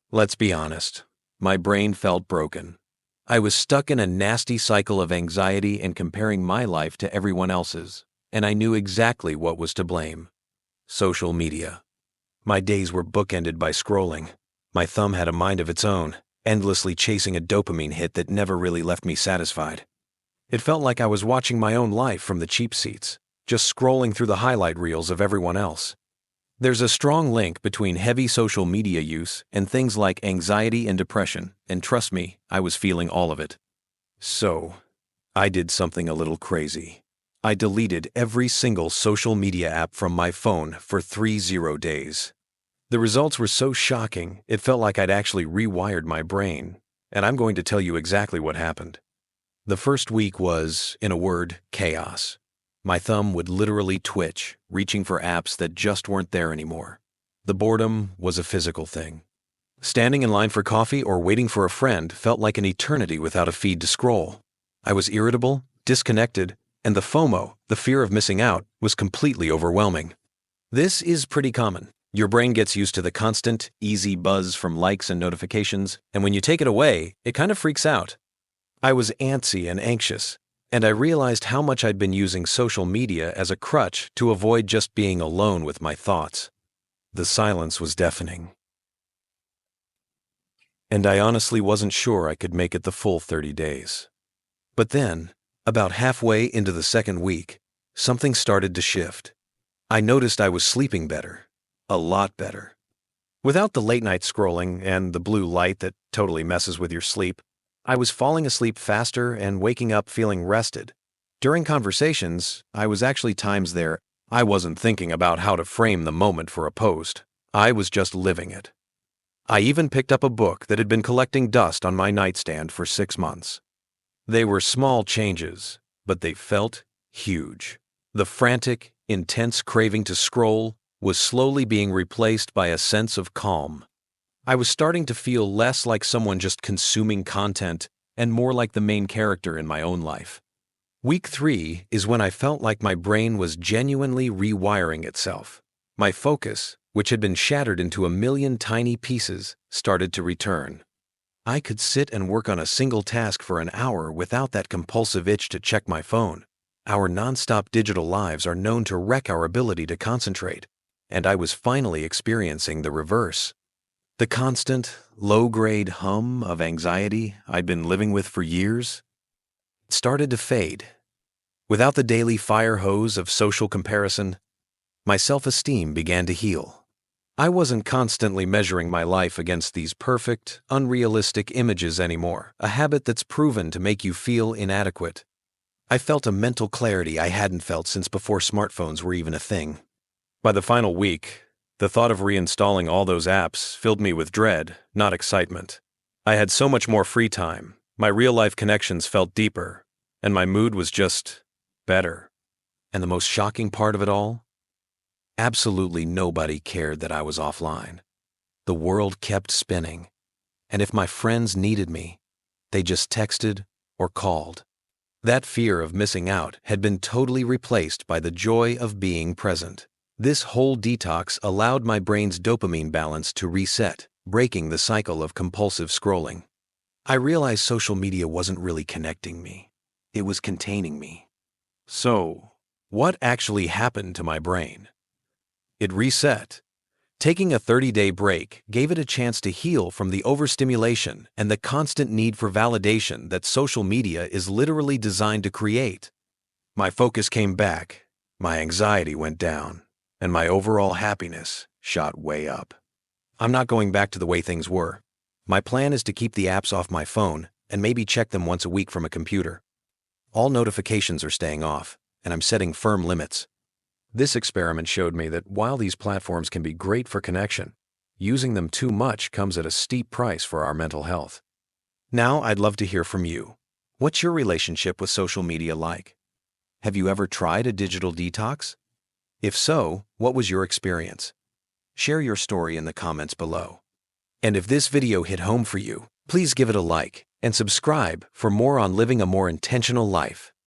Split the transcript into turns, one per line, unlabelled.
Let's be honest. My brain felt broken. I was stuck in a nasty cycle of anxiety and comparing my life to everyone else's, and I knew exactly what was to blame. Social media. My days were bookended by scrolling. My thumb had a mind of its own, endlessly chasing a dopamine hit that never really left me satisfied. It felt like I was watching my own life from the cheap seats, just scrolling through the highlight reels of everyone else. There's a strong link between heavy social media use and things like anxiety and depression, and trust me, I was feeling all of it. So, I did something a little crazy. I deleted every single social media app from my phone for 30 days. The results were so shocking, it felt like I'd actually rewired my brain, and I'm going to tell you exactly what happened. The first week was, in a word, chaos. My thumb would literally twitch, reaching for apps that just weren't there anymore. The boredom was a physical thing. Standing in line for coffee or waiting for a friend felt like an eternity without a feed to scroll. I was irritable, disconnected, and the FOMO, the fear of missing out, was completely overwhelming. This is pretty common. Your brain gets used to the constant, easy buzz from likes and notifications, and when you take it away, it kind of freaks out. I was antsy and anxious, and I realized how much I'd been using social media as a crutch to avoid just being alone with my thoughts. The silence was deafening. And I honestly wasn't sure I could make it the full 30 days. But then, about halfway into the second week, something started to shift. I noticed I was sleeping better, a lot better. Without the late-night scrolling and the blue light that totally messes with your sleep, I was falling asleep faster and waking up feeling rested. During conversations, I was actually times there I wasn't thinking about how to frame the moment for a post. I was just living it. I even picked up a book that had been collecting dust on my nightstand for 6 months. They were small changes, but they felt huge. The frantic, intense craving to scroll was slowly being replaced by a sense of calm. I was starting to feel less like someone just consuming content and more like the main character in my own life. Week 3 is when I felt like my brain was genuinely rewiring itself. My focus, which had been shattered into a million tiny pieces, started to return. I could sit and work on a single task for an hour without that compulsive itch to check my phone. Our nonstop digital lives are known to wreck our ability to concentrate, and I was finally experiencing the reverse. The constant, low-grade hum of anxiety I'd been living with for years started to fade. Without the daily fire hose of social comparison, my self-esteem began to heal. I wasn't constantly measuring my life against these perfect, unrealistic images anymore, a habit that's proven to make you feel inadequate. I felt a mental clarity I hadn't felt since before smartphones were even a thing. By the final week, the thought of reinstalling all those apps filled me with dread, not excitement. I had so much more free time, my real-life connections felt deeper, and my mood was just better. And the most shocking part of it all? Absolutely nobody cared that I was offline. The world kept spinning, and if my friends needed me, they just texted or called. That fear of missing out had been totally replaced by the joy of being present. This whole detox allowed my brain's dopamine balance to reset, breaking the cycle of compulsive scrolling. I realized social media wasn't really connecting me. It was containing me. So, what actually happened to my brain? It reset. Taking a 30-day break gave it a chance to heal from the overstimulation and the constant need for validation that social media is literally designed to create. My focus came back, my anxiety went down, and my overall happiness shot way up. I'm not going back to the way things were. My plan is to keep the apps off my phone and maybe check them once a week from a computer. All notifications are staying off, and I'm setting firm limits. This experiment showed me that while these platforms can be great for connection, using them too much comes at a steep price for our mental health. Now I'd love to hear from you. What's your relationship with social media like? Have you ever tried a digital detox? If so, what was your experience? Share your story in the comments below. And if this video hit home for you, please give it a like and subscribe for more on living a more intentional life.